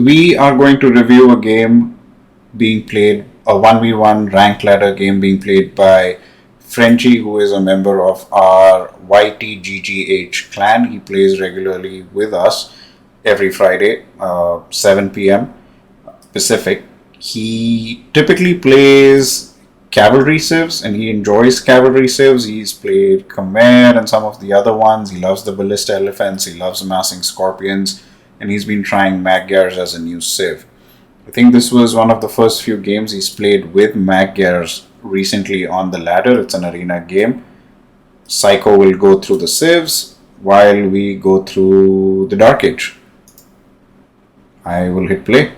we are going to review a game being played, a 1v1 ranked ladder game being played by Frenchie, who is a member of our YTGGH clan. He plays regularly with us every Friday, 7 p.m. Pacific. He typically plays cavalry civs and he enjoys cavalry civs. He's played Khmer and some of the other ones. He loves the ballista elephants. He loves amassing scorpions, and he's been trying Magyars as a new civ. I think this was one of the first few games he's played with Magyars recently on the ladder. It's an arena game. CyCo will go through the civs while we go through the Dark Age. I will hit play.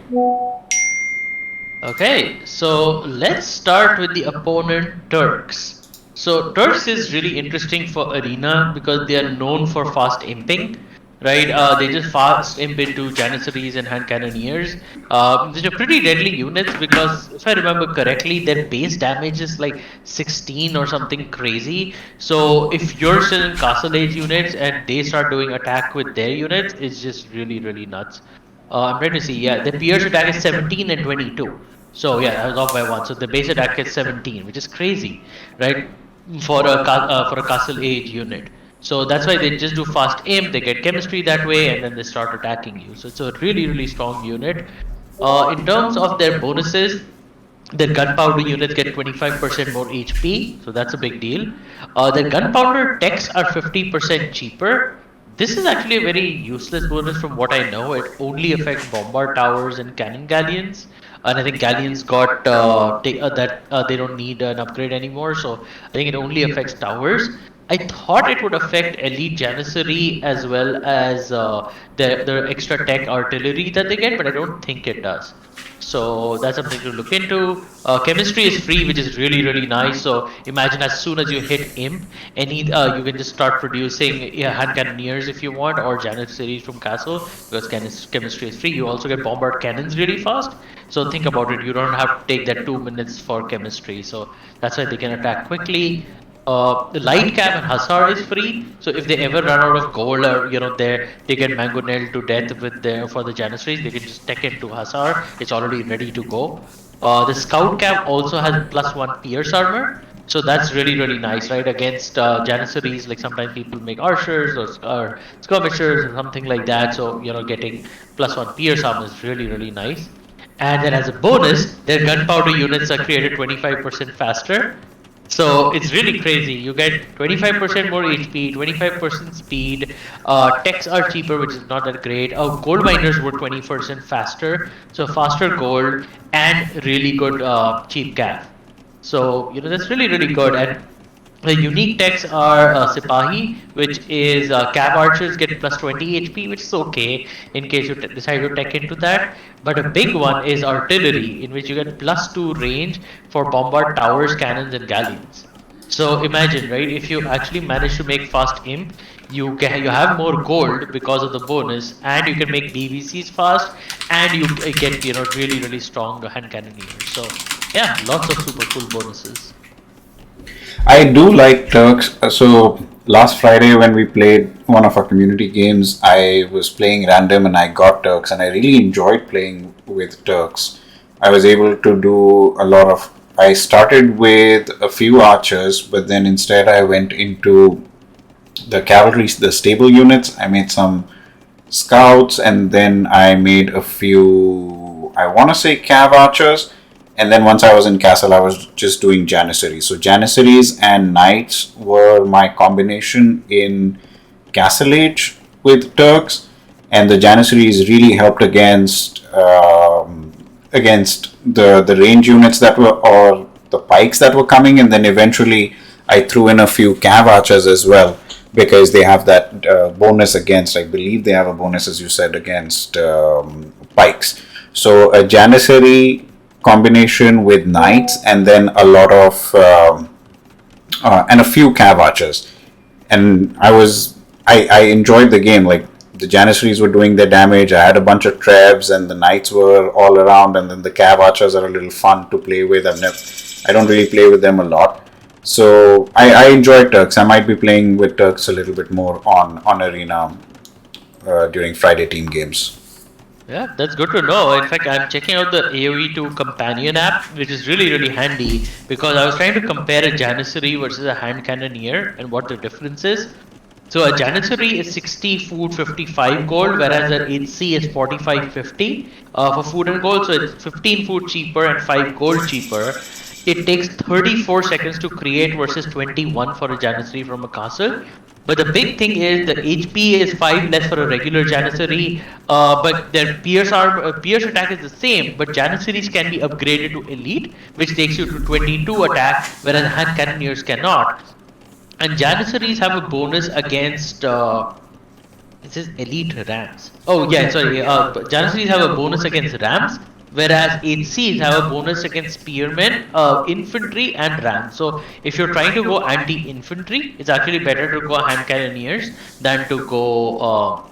Okay, so let's start with the opponent Turks. So Turks is really interesting for arena because they are known for fast imping, right? They just fast imp into Janissaries and hand cannoneers. These are pretty deadly units because if I remember correctly, their base damage is like 16 or something crazy. So if you're still in castle age units and they start doing attack with their units, it's just really nuts. I'm trying to see. Yeah, the Pierce attack is 17 and 22. So yeah, I was off by one. So the base attack is 17, which is crazy, right? For a castle age unit. So that's why they just do fast aim. They get chemistry that way, and then they start attacking you. So it's a really strong unit. In terms of their bonuses, their gunpowder units get 25% more HP, so that's a big deal. Their gunpowder techs are 50% cheaper. This is actually a very useless bonus from what I know. It only affects bombard towers and cannon galleons. And I think galleons got they don't need an upgrade anymore, so I think it only affects towers. I thought it would affect elite janissary as well as the extra tech artillery that they get, but I don't think it does. So that's something to look into. Chemistry is free, which is really nice. So imagine as soon as you hit imp, you can just start producing hand cannoneers if you want, or janissaries from castle, because chemistry is free. You also get bombard cannons really fast. So think about it. You don't have to take that 2 minutes for chemistry. So that's why they can attack quickly. The light cap and hussar is free, so if they ever run out of gold or they get mango nailed to death with for the janissaries, they can just tech into hussar. It's already ready to go. The scout cap also has +1 pierce armor, so that's really nice, right? Against janissaries, like sometimes people make archers or skirmishers or something like that. So getting +1 pierce armor is really nice. And then as a bonus, their gunpowder units are created 25% faster. So it's really crazy. You get 25% more HP, 25% speed. Techs are cheaper, which is not that great. Gold miners were 20% faster, so faster gold and really good cheap cav. So that's really good. And the unique techs are Sipahi, which is Cav archers get +20 HP, which is okay in case you decide to tech into that. But a big one is artillery, in which you get +2 range for bombard towers, cannons, and galleons. So imagine, right? If you actually manage to make fast imp, you have more gold because of the bonus, and you can make BVCs fast, and you get really strong hand cannoneers. So yeah, lots of super cool bonuses. I do like Turks. So last Friday when we played one of our community games, I was playing random and I got Turks, and I really enjoyed playing with Turks. I was able to do a lot of. I started with a few archers, but then instead I went into the cavalry, the stable units. I made some scouts, and then I made a few, I want to say, cav archers. And then once I was in castle, I was just doing janissaries. So janissaries and knights were my combination in castle age with Turks, and the janissaries really helped against the range units that were, or the pikes that were coming. And then eventually I threw in a few cav archers as well, because they have that bonus against, I believe they have a bonus, as you said, against pikes. So a janissary combination with knights, and then a lot of and a few cav archers, and I enjoyed the game. Like, the janissaries were doing their damage, I had a bunch of trebs, and the knights were all around, and then the cav archers are a little fun to play with. I don't really play with them a lot, so I enjoy Turks. I might be playing with Turks a little bit more on arena during Friday team games. Yeah, that's good to know. In fact, I'm checking out the AoE2 companion app, which is really, really handy because I was trying to compare a Janissary versus a hand cannoneer and what the difference is. So a Janissary is 60 food, 55 gold, whereas an HC is 45.50 for food and gold. So it's 15 food cheaper and 5 gold cheaper. It takes 34 seconds to create versus 21 for a Janissary from a castle. But the big thing is the HP is 5 less for a regular Janissary, but their pierce attack is the same, but Janissaries can be upgraded to elite, which takes you to 22 attack, whereas hand cannoneers cannot. And Janissaries have a bonus against it says elite rams. Oh yeah, sorry. Janissaries have a bonus against rams, whereas HCs have a bonus against spearmen, infantry, and rams. So if you're trying to go anti-infantry, it's actually better to go hand cannoneers than to go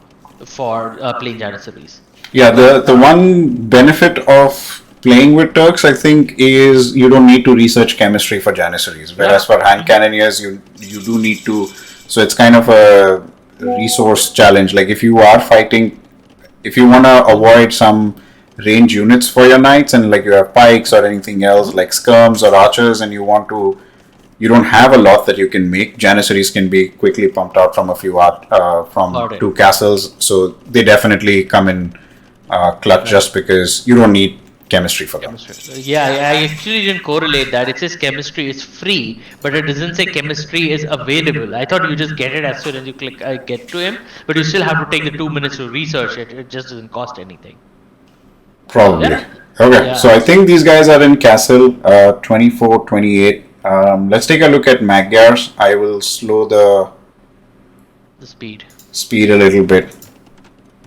for plain Janissaries. Yeah, the one benefit of playing with Turks, I think, is you don't need to research chemistry for Janissaries, whereas for hand cannoneers, you do need to. So it's kind of a resource challenge. Like if you are fighting, if you want to avoid some range units for your knights, and like you have pikes or anything else like skirms or archers, and you don't have a lot that you can make. Janissaries can be quickly pumped out from a few from Got it. two castles, so they definitely come in clutch Right. just because you don't need chemistry for them. Chemistry. Yeah, I actually didn't correlate that. It says chemistry is free, but it doesn't say chemistry is available. I thought you just get it as soon as you click I get to him, but you still have to take the 2 minutes to research it. It just doesn't cost anything. So Probably. yeah, Okay, so yeah, I think these guys are in castle 24, 28. Let's take a look at Magyars. I will slow the the speed. speed a little bit.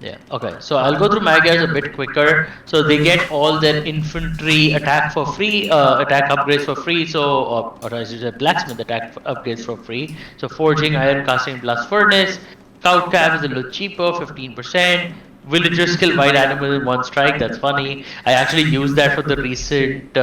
Yeah. Okay. So I'll go through Magyars a bit quicker. So they get all their infantry attack for free, attack upgrades for free. So or I should say blacksmith attack upgrades for free. So forging, iron casting, blast furnace. Scout cav is a little cheaper, 15%. Villager skill, white animal in one strike. That's funny. I actually used that for the recent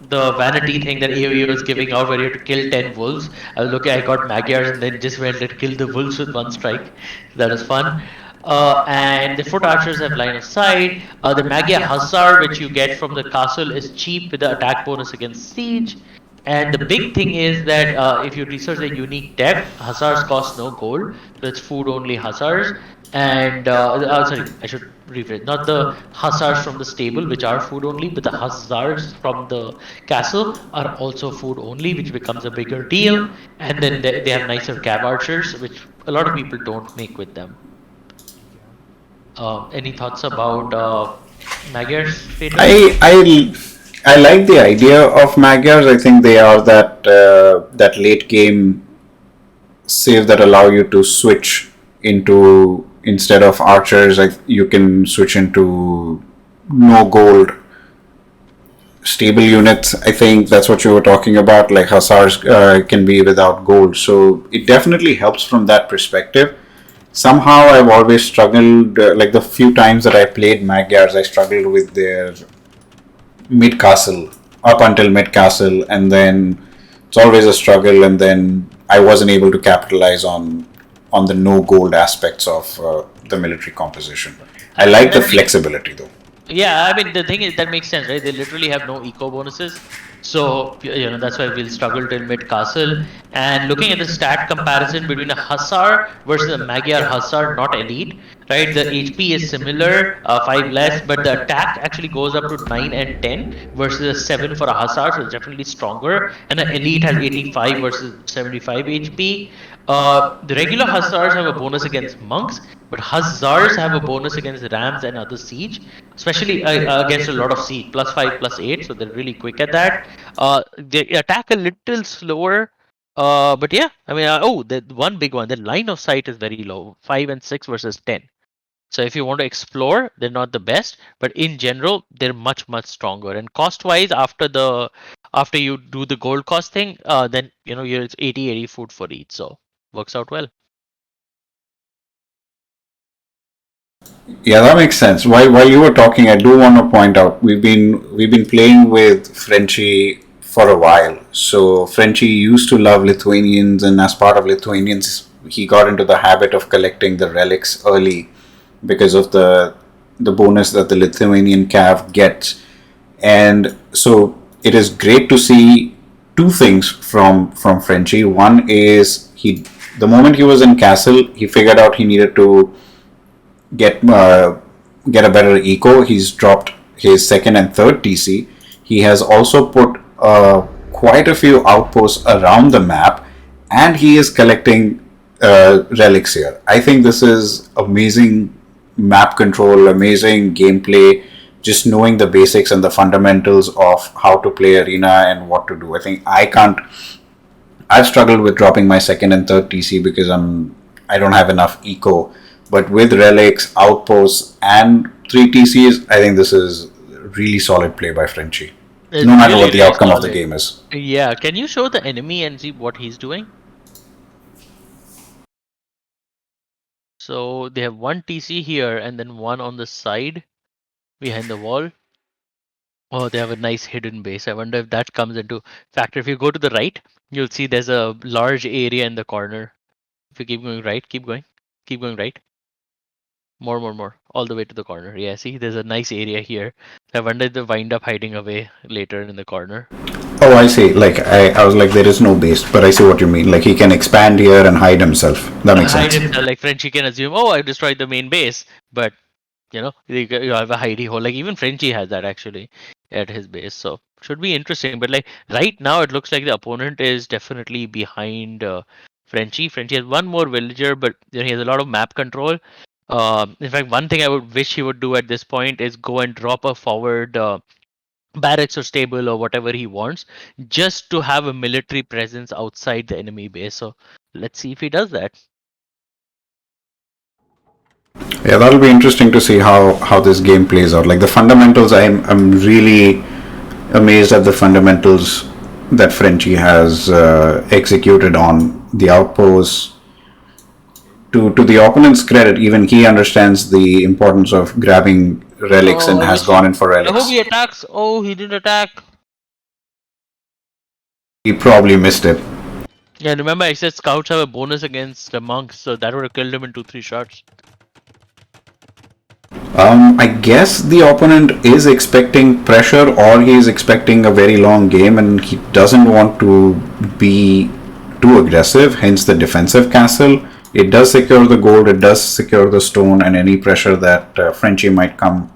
the vanity thing that AOE was giving out where you have to kill 10 wolves. I was looking, I got Magyars and then just went and killed the wolves with one strike. That was fun. And the foot archers have line of sight. The Magyar Hussar, which you get from the castle, is cheap with the attack bonus against siege. And the big thing is that if you research the unique tech, Hussars cost no gold, so it's food only Hussars. And sorry, I should rephrase. Not the Hussars from the stable, which are food only, but the Hussars from the castle are also food only, which becomes a bigger deal. And then they have nicer cab archers, which a lot of people don't make with them. Any thoughts about Magyars Fatal? I like the idea of Magyars. I think they are that late game save that allow you to switch into, instead of archers, like you can switch into no gold stable units. I think that's what you were talking about. Like hussars can be without gold, so it definitely helps from that perspective. Somehow I've always struggled, like the few times that I played Magyars, I struggled with their mid castle up until mid castle, and then it's always a struggle, and then I wasn't able to capitalize on the no gold aspects of the military composition. I like the flexibility though. Yeah, I mean the thing is that makes sense, right? They literally have no eco bonuses, so that's why we'll struggle till mid castle. And looking at the stat comparison between a hussar versus a Magyar hussar, not elite, right? The HP is similar, 5 less, but the attack actually goes up to 9 and 10 versus a 7 for a hussar, so it's definitely stronger. And an elite has 85 versus 75 HP. The regular hussars have a bonus against monks, but hussars have a bonus against rams and other siege, especially against a lot of siege, +5, +8, so they're really quick at that. They attack a little slower, but yeah, I mean, the one big one, the line of sight is very low, 5 and 6 versus 10. So if you want to explore, they're not the best, but in general, they're much stronger. And cost-wise, after you do the gold cost thing, then it's 80 food for each, so works out well. Yeah, that makes sense. While you were talking, I do want to point out we've been playing with Frenchie for a while. So Frenchie used to love Lithuanians, and as part of Lithuanians, he got into the habit of collecting the relics early because of the bonus that the Lithuanian cav gets. And so it is great to see two things from Frenchie. One is the moment he was in castle, he figured out he needed to get get a better eco. He's dropped his second and third TC. He has also put quite a few outposts around the map, and he is collecting relics here. I think this is amazing map control, amazing gameplay. Just knowing the basics and the fundamentals of how to play arena and what to do. I think I can't. I've struggled with dropping my second and third TC because I don't have enough eco. But with relics, outposts, and three TCs, I think this is really solid play by Frenchie. It's No matter really, what the really outcome of the solid. game is. Yeah, can you show the enemy and see what he's doing? So they have one TC here and then one on the side behind the wall. Oh, they have a nice hidden base. I wonder if that comes into factor. If you go to the right, you'll see there's a large area in the corner. If you keep going right, keep going right. More, all the way to the corner. Yeah, see, there's a nice area here. I wonder if they wind up hiding away later in the corner. Oh, I see. Like, I was like, there is no base, but I see what you mean. Like, he can expand here and hide himself. That makes Hide sense. himself, like Frenchie can assume, oh, I destroyed the main base, but you have a hidey hole. Like even Frenchie has that actually at his base, so should be interesting. But like right now, it looks like the opponent is definitely behind Frenchie. Frenchie has one more villager, but he has a lot of map control. In fact, one thing I would wish he would do at this point is go and drop a forward barracks or stable or whatever he wants, just to have a military presence outside the enemy base. So let's see if he does that. Yeah, that'll be interesting to see how this game plays out. Like the fundamentals, I'm really amazed at the fundamentals that Frenchie has executed on the outposts. To the opponent's credit, even he understands the importance of grabbing relics and Oh, has gone in for I hope relics. he attacks. Oh, he didn't attack. He probably missed it. Yeah, remember I said scouts have a bonus against the monks, so that would have killed him in 2-3 shots. I guess the opponent is expecting pressure or he is expecting a very long game and he doesn't want to be too aggressive, hence the defensive castle. It does secure the gold, it does secure the stone, and any pressure that Frenchie might come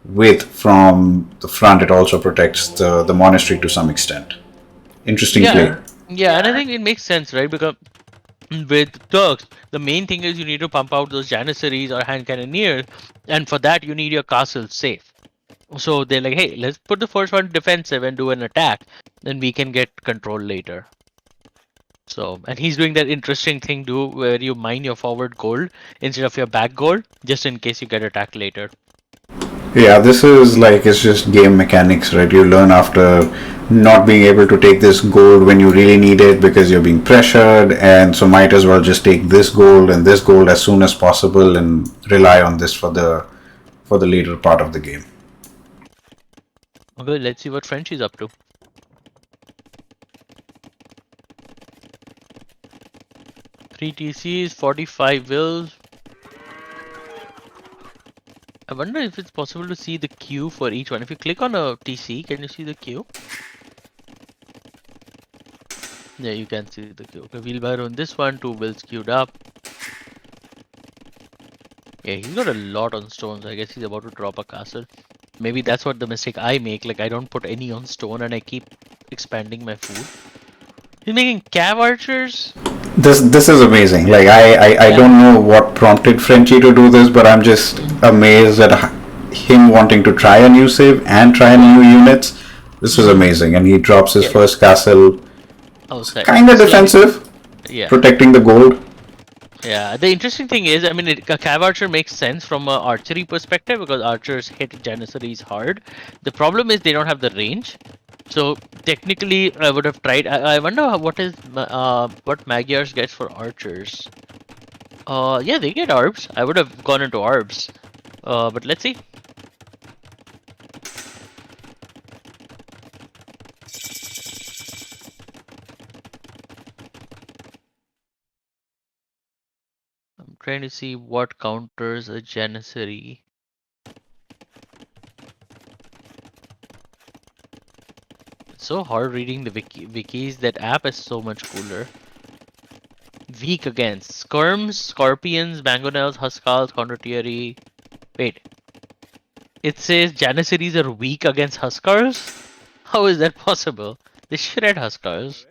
with from the front, it also protects the monastery to some extent. Interesting play. Yeah, yeah, and I think it makes sense, right? Because with Turks, the main thing is you need to pump out those janissaries or hand cannoneers, and for that you need your castle safe. So they're like, hey, let's put the first one defensive and do an attack, then we can get control later. So, and he's doing that interesting thing too, where you mine your forward gold instead of your back gold, just in case you get attacked later. Yeah, this is like it's just game mechanics, right? You learn after not being able to take this gold when you really need it because you're being pressured, and so might as well just take this gold and this gold as soon as possible and rely on this for the later part of the game. Okay, let's see what French is up to. 3 TCs, 45 wills. I wonder if it's possible to see the queue for each one. If you click on a TC, can you see the queue? Yeah, you can see the queue. Okay, wheelbarrow on this one, 2 wills queued up. Yeah, he's got a lot on stones. I guess he's about to drop a castle. Maybe that's what the mistake I make. Like, I don't put any on stone and I keep expanding my food. He's making cav archers? This is amazing. Like I Yeah. don't know what prompted Frenchie to do this, but I'm just amazed at him wanting to try a new save and try new units. This is amazing, and he drops his Yeah. first castle, Outside. kind of Slight. defensive, Yeah. protecting the gold. Yeah, the interesting thing is, I mean, a cav archer makes sense from an archery perspective because archers hit janissaries hard. The problem is they don't have the range. So technically, I would have tried. I wonder what is what Magyars gets for archers. Yeah, they get arbs. I would have gone into arbs. But let's see. I'm trying to see what counters a Janissary. It's so hard reading the wikis. That app is so much cooler. Weak against skirms, scorpions, mangonels, huskals, condottieri. Wait. It says Janissaries are weak against huskars? How is that possible? They shred huskars.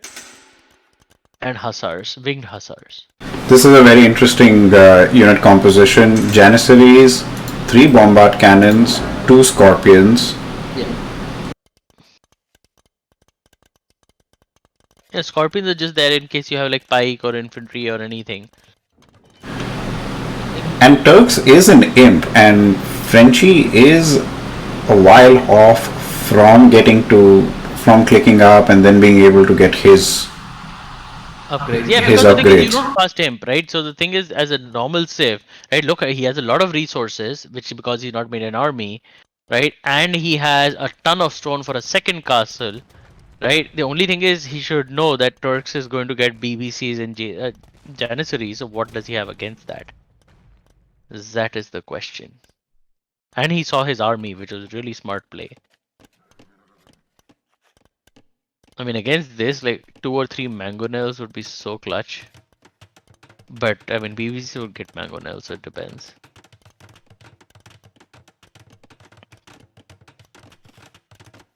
And hussars, winged hussars. This is a very interesting unit composition. Janissaries, 3 bombard cannons, 2 scorpions. Yeah, scorpions are just there in case you have like pike or infantry or anything. And Turks is an imp, and Frenchie is a while off from clicking up and then being able to get his upgrades. Yeah, because the thing is, you don't fast imp, right? So the thing is, as a normal civ, right? Look, he has a lot of resources, which because he's not made an army, right? And he has a ton of stone for a second castle, right? The only thing is, he should know that Turks is going to get BBCs and Janissaries. So what does he have against that? That is the question. And he saw his army, which was really smart play. I mean, against this, like 2 or 3 mangonels would be so clutch. But I mean, BBC would get mangonels, so it depends.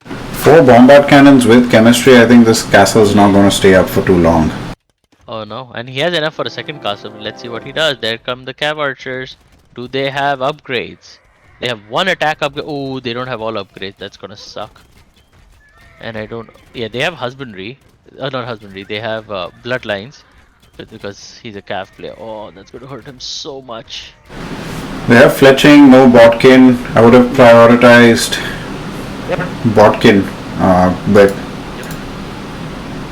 Four bombard cannons with chemistry. I think this castle is not going to stay up for too long. Oh no, and he has enough for a second castle. Let's see what he does. There come the cav archers. Do they have upgrades? They have 1 attack upgrade. Oh, they don't have all upgrades. That's gonna suck. And I don't. Yeah, they have husbandry. Not husbandry. They have bloodlines. Because he's a cav player. Oh, that's gonna hurt him so much. They have fletching, no botkin. I would have prioritized botkin, but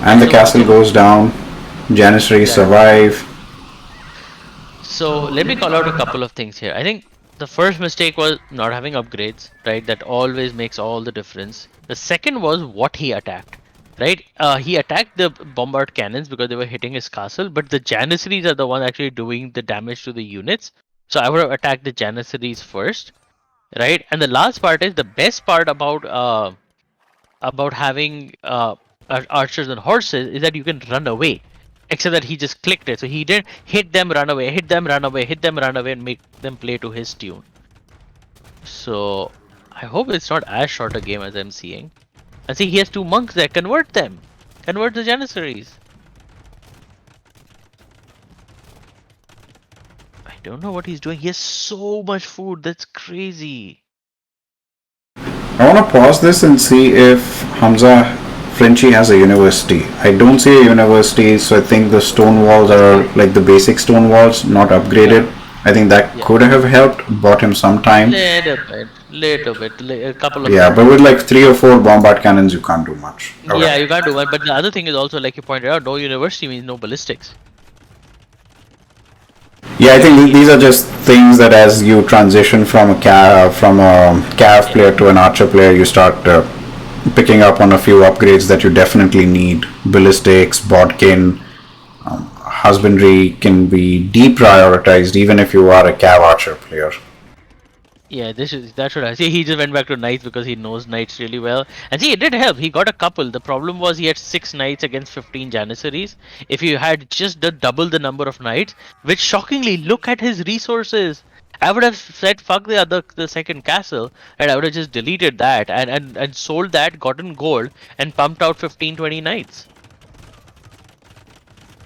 and the castle goes down. Janissaries survive. So let me call out a couple of things here. I think the first mistake was not having upgrades, right? That always makes all the difference. The second was what he attacked, right? He attacked the bombard cannons because they were hitting his castle, but the Janissaries are the one actually doing the damage to the units. So I would have attacked the Janissaries first, right? And the last part is the best part about having archers and horses is that you can run away. Except that he just clicked it, so he didn't hit them, run away, hit them, run away, hit them, run away, and make them play to his tune. So I hope it's not as short a game as I'm seeing. And see, he has 2 monks there. Convert them. Convert the Janissaries. I don't know what he's doing. He has so much food. That's crazy. I want to pause this and see if Frenchie has a university. I don't see a university, so I think the stone walls are like the basic stone walls, not upgraded. I think that could have helped, bought him some time. Little bit, a couple of. Yeah, but with like 3 or 4 bombard cannons, you can't do much. Okay. Yeah, you can't do much. But the other thing is also, like you pointed out, no university means no ballistics. Yeah, I think these are just things that as you transition from a cav player to an archer player, you start picking up on a few upgrades that you definitely need. Ballistics, bodkin, husbandry can be deprioritized even if you are a cav archer player. Yeah, that should have. See, he just went back to knights because he knows knights really well. And see, it did help. He got a couple. The problem was he had 6 knights against 15 Janissaries. If you had just double the number of knights, which shockingly, look at his resources. I would have said fuck the second castle, and I would have just deleted that and sold that, gotten gold, and pumped out 15-20 knights.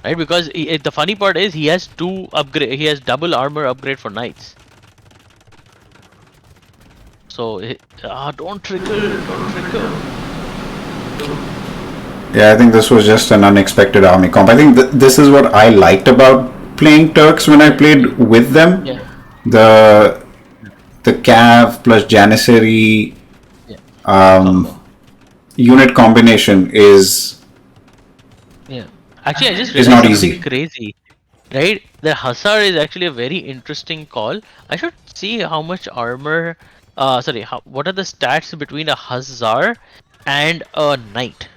Right, because the funny part is he has he has double armor upgrade for knights. So don't trickle. Yeah, I think this was just an unexpected army comp. I think this is what I liked about playing Turks when I played with them. Yeah. The cav plus Janissary unit combination is actually I just realized something easy. Crazy, right? The Hussar is actually a very interesting call. I should see how much armor. What are the stats between a Hussar and a knight?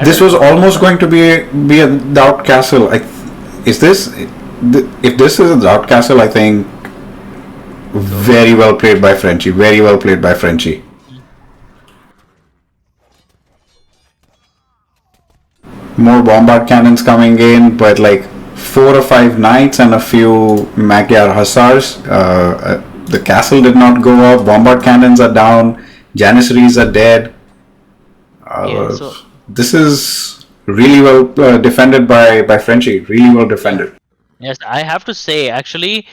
This was almost going to be a doubt castle. Is this? if this is a drought castle, I think very well played by Frenchie. Very well played by Frenchie. More bombard cannons coming in, but like 4 or 5 knights and a few Magyar hussars. The castle did not go up. Bombard cannons are down. Janissaries are dead. Yeah, so This is really well defended by Frenchie. Really well defended. yes, I have to say, actually,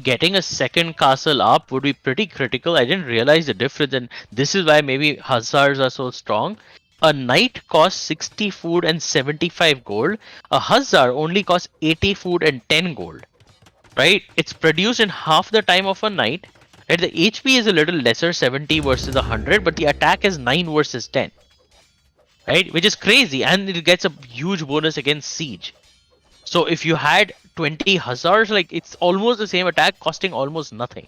getting a second castle up would be pretty critical. I didn't realize the difference, and this is why maybe hussars are so strong. A knight costs 60 food and 75 gold. A hussar only costs 80 food and 10 gold. Right? It's produced in half the time of a knight. And the HP is a little lesser, 70 versus 100, but the attack is 9 versus 10. Right? Which is crazy, and it gets a huge bonus against siege. So if you had 20 hussars, like it's almost the same attack costing almost nothing.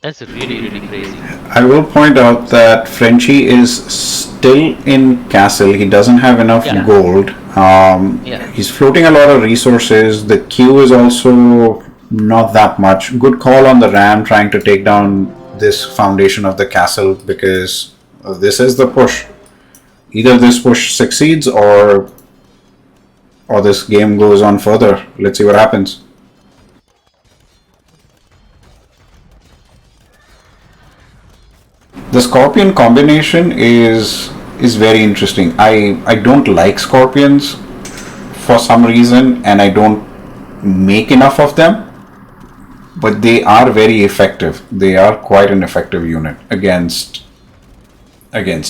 That's really crazy. I will point out that Frenchie is still in castle. He doesn't have enough gold. He's floating a lot of resources. The queue is also not that much. Good call on the ram trying to take down this foundation of the castle, because this is the push. Either this push succeeds or this game goes on further. Let's see what happens. The Scorpion combination is very interesting. I don't like Scorpions for some reason, and I don't make enough of them, but they are very effective. They are quite an effective unit against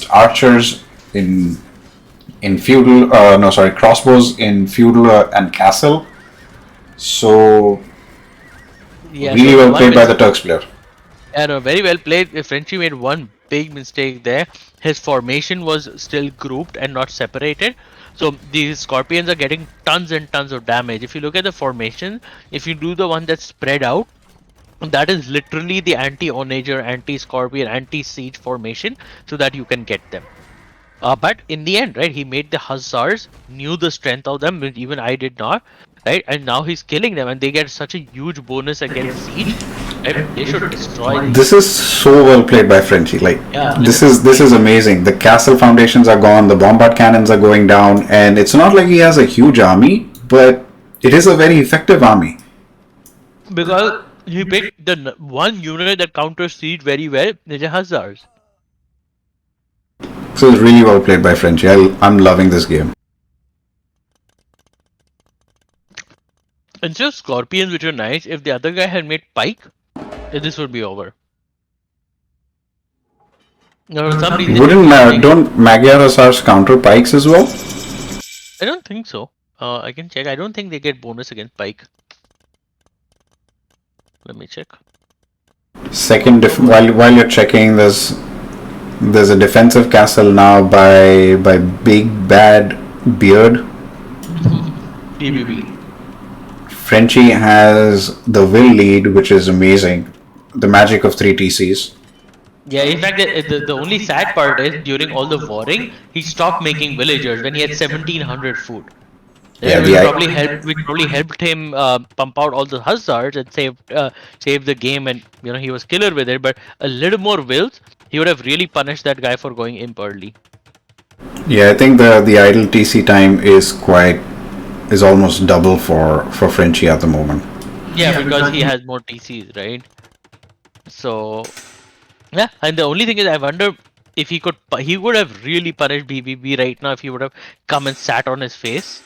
archers in feudal. No, sorry, crossbows in feudal and castle. So really well played by the Turks player. Yeah, no, very well played. Frenchie made one big mistake there. His formation was still grouped and not separated. So these scorpions are getting tons and tons of damage. If you look at the formation, if you do the one that's spread out, that is literally the anti-onager, anti-scorpion, anti-siege formation, so that you can get them. But in the end, right, he made the hussars, knew the strength of them, which even I did not, right? And now he's killing them, and they get such a huge bonus against siege. Right? They should destroy these. This is so well played by Frenchie. Like, this is amazing. The castle foundations are gone, the bombard cannons are going down, and it's not like he has a huge army, but it is a very effective army. Because he picked the one unit that counters siege very well, the hussars. So it's really well played by Frenchie. I'm loving this game. Instead of scorpions, which are nice, if the other guy had made pike, this would be over. No, for some reason, don't Magyar hussars counter pikes as well? I don't think so. I can check. I don't think they get bonus against pike. Let me check. Second, while you're checking, there's a defensive castle now by Big Bad Beard. BBB. Frenchie has the will lead, which is amazing. The magic of 3 TCs. Yeah, in fact, the only sad part is during all the warring, he stopped making villagers when he had 1700 food. Yeah, which probably helped him pump out all the hussars and save the game, and he was killer with it. But a little more wills, he would have really punished that guy for going imp early. Yeah, I think the idle TC time is almost double for Frenchie at the moment. Yeah, because he has more TCs, right? So yeah, and the only thing is, I wonder if he would have really punished BBB right now if he would have come and sat on his face.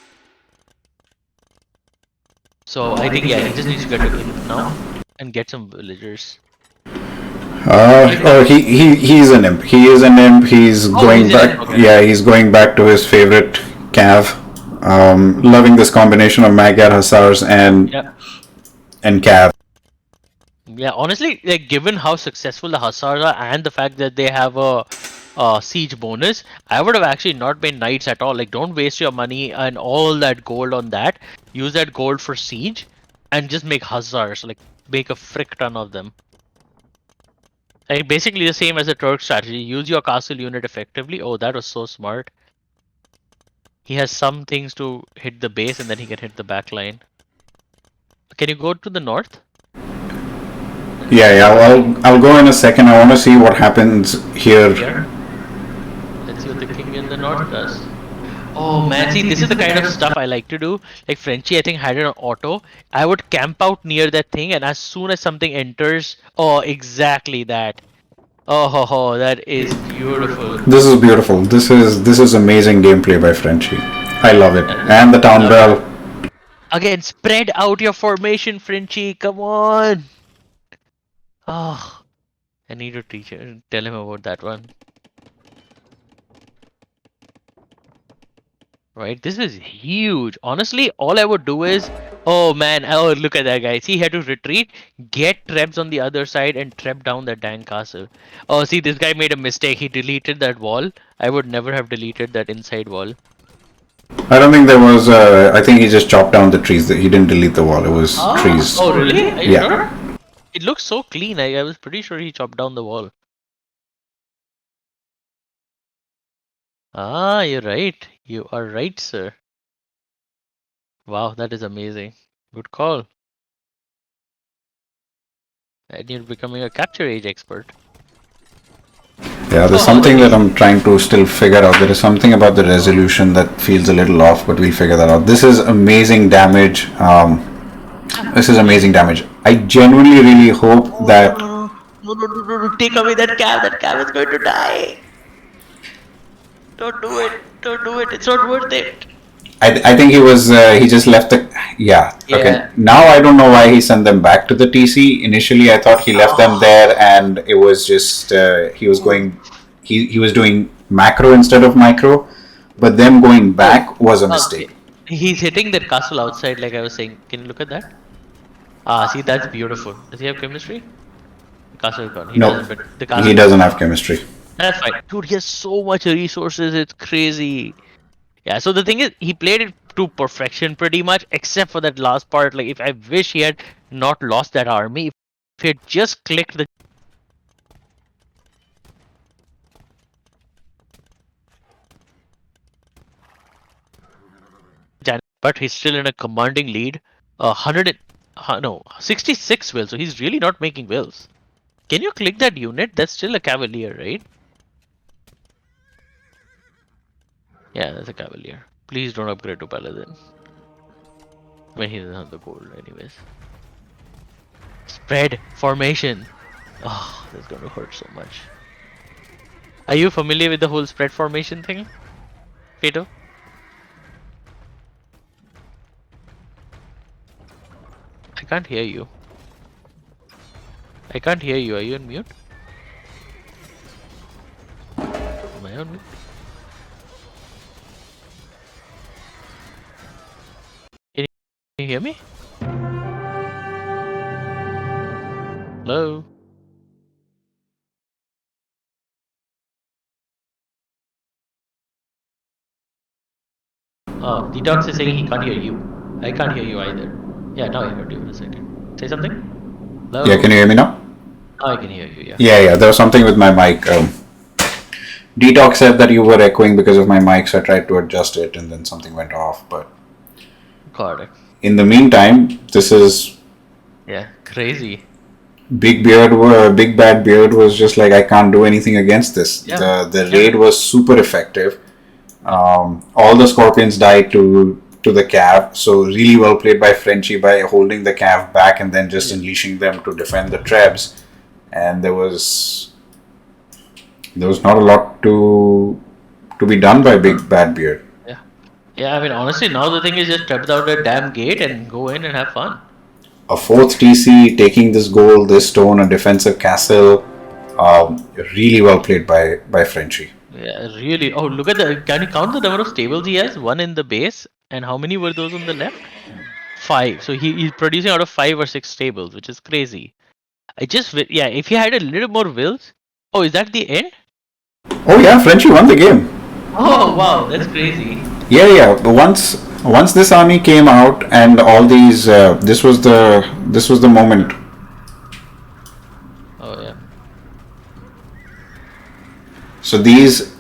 So I think he just needs to get to imp now and get some villagers. He's an imp. He is an imp. He's going back. Okay. Yeah, he's going back to his favorite cav. Loving this combination of Magyar hussars and cav. Yeah, honestly, like, given how successful the hussars are and the fact that they have a siege bonus, I would have actually not made knights at all. Like, don't waste your money and all that gold on that. Use that gold for siege and just make hussars. Like, make a frick ton of them. Like, basically the same as the Turk strategy. Use your castle unit effectively. Oh, that was so smart. He has some things to hit the base and then he can hit the back line. Can you go to the north? Yeah. I'll go in a second. I want to see what happens here. Here. Let's see what the king in the north does. Oh man, see, this is the kind of stuff I like to do. Like Frenchie, I think had it on auto. I would camp out near that thing, and as soon as something enters, oh, exactly that. Oh, that is beautiful. This is beautiful. This is amazing gameplay by Frenchie. I love it. And the town bell. Again, spread out your formation, Frenchie. Come on. Oh, I need to tell him about that one. Right, this is huge. Honestly, all I would do is, oh man, oh look at that guy. See, he had to retreat, get traps on the other side, and trap down that dang castle. Oh, see, this guy made a mistake. He deleted that wall. I would never have deleted that inside wall. I don't think there was. I think he just chopped down the trees. He didn't delete the wall. It was trees. Oh, really? Are you Yeah. sure? It looks so clean. I was pretty sure he chopped down the wall. Ah, you're right. You are right, sir. Wow, that is amazing. Good call. And you're becoming a capture age expert. Yeah, there's something that I'm trying to still figure out. There is something about the resolution that feels a little off, but we'll figure that out. This is amazing damage. This is amazing damage. I genuinely really hope that. No, take away that cab. That cab is going to die. Don't do it. Don't do it. It's not worth it. I think he was. He just left the. Yeah. Okay. Now I don't know why he sent them back to the TC. Initially, I thought he left them there, and it was just he was going. He was doing macro instead of micro, but them going back was a mistake. He's hitting that castle outside, like I was saying. Can you look at that? Ah, see, that's beautiful. Does he have chemistry? The castle is gone. He No, doesn't. But the castle he doesn't have chemistry. That's fine. Dude, he has so much resources, it's crazy. Yeah, so the thing is, he played it to perfection pretty much, except for that last part. Like, if I wish he had not lost that army, if he had just clicked the. But he's still in a commanding lead. 66 wills, so he's really not making wills. Can you click that unit? That's still a cavalier, right? Yeah, that's a cavalier. Please don't upgrade to paladin. When he doesn't have the gold, anyways. Spread formation. Oh, that's gonna hurt so much. Are you familiar with the whole spread formation thing, Fatal? I can't hear you. I can't hear you. Are you on mute? Am I on mute? Can you hear me? Hello? Oh, Detox is saying he can't hear you. I can't hear you either. Yeah, now I heard you in a second. Say something? Hello? Yeah, can you hear me now? Oh, I can hear you, yeah. Yeah. There was something with my mic. Detox said that you were echoing because of my mic, so I tried to adjust it, and then something went off. But Got it. in the meantime, this is crazy. Big Bad Beard was just like, I can't do anything against this. Yeah. The raid was super effective. All the scorpions died to the cav, so really well played by Frenchie by holding the cav back and then just unleashing them to defend the trebs. And there was not a lot to be done by Big Bad Beard. Yeah, I mean, honestly, now the thing is just trap out that damn gate and go in and have fun. A fourth TC, taking this gold, this stone, a defensive castle. Really well played by Frenchie. Yeah, really. Oh, look at the. Can you count the number of stables he has? 1 in the base, and how many were those on the left? 5. So he's producing out of 5 or 6 stables, which is crazy. If he had a little more wills. Oh, is that the end? Oh yeah, Frenchie won the game. Oh wow, that's crazy. Yeah. But once this army came out and all these, this was the moment. Oh yeah. So these,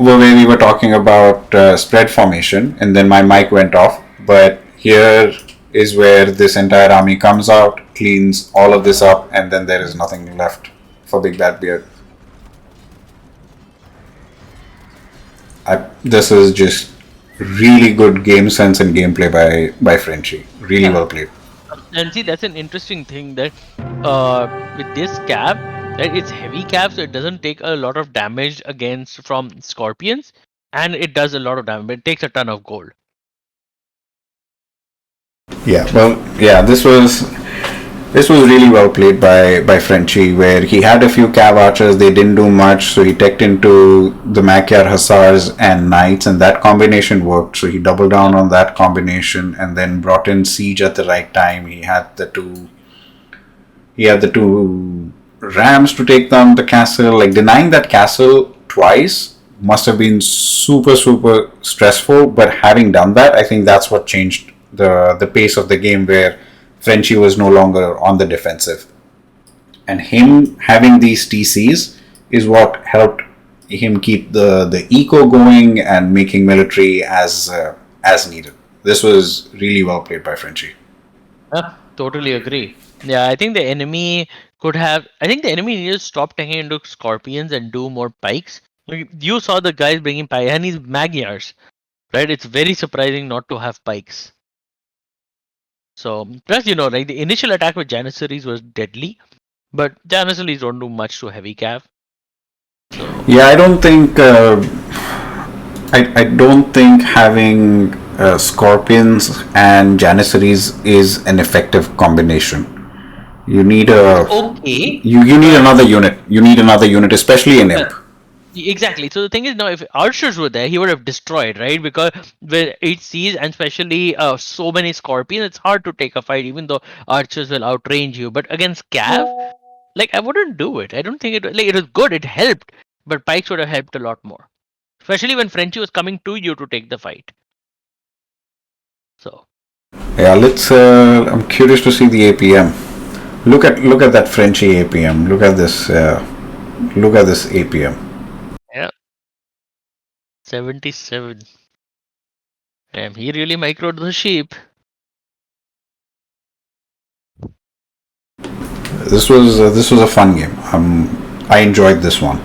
where we were talking about spread formation, and then my mic went off. But here is where this entire army comes out, cleans all of this up, and then there is nothing left for Big Bad Beard. This is just really good game sense and gameplay by Frenchie. Really well played. And see, that's an interesting thing that with this cap, right, it's heavy cap, so it doesn't take a lot of damage against from scorpions, and it does a lot of damage. It takes a ton of gold. Yeah, well, yeah, this was really well played by Frenchie, where he had a few cav archers. They didn't do much, so he teched into the Magyar hussars and knights, and that combination worked. So he doubled down on that combination, and then brought in siege at the right time. He had the two rams to take down the castle. Like, denying that castle twice must have been super stressful. But having done that, I think that's what changed the pace of the game, where Frenchie was no longer on the defensive. And him having these TCs is what helped him keep the eco going and making military as needed. This was really well played by Frenchie. Yeah, totally agree. Yeah, I think the enemy could have. I think the enemy needed to stop taking into scorpions and do more pikes. Like, you saw the guys bringing pike, and he's Magyars, right? It's very surprising not to have pikes. So, plus, like the initial attack with Janissaries was deadly, but Janissaries don't do much to heavy cav. So, Yeah, I don't think having scorpions and janissaries is an effective combination. You need okay. You need another unit. You need another unit, especially in imp. Exactly. So the thing is, now if archers were there, he would have destroyed, right? Because with 8Cs and especially so many scorpions, it's hard to take a fight, even though archers will outrange you. But against cav, like, I wouldn't do it. I don't think it was good. It helped, but pikes would have helped a lot more, especially when Frenchie was coming to you to take the fight. So yeah, let's. I'm curious to see the APM. Look at that Frenchie APM. Look at this. Look at this APM. yeah, 77. Damn, he really microed the sheep. This was a fun game. I enjoyed this one.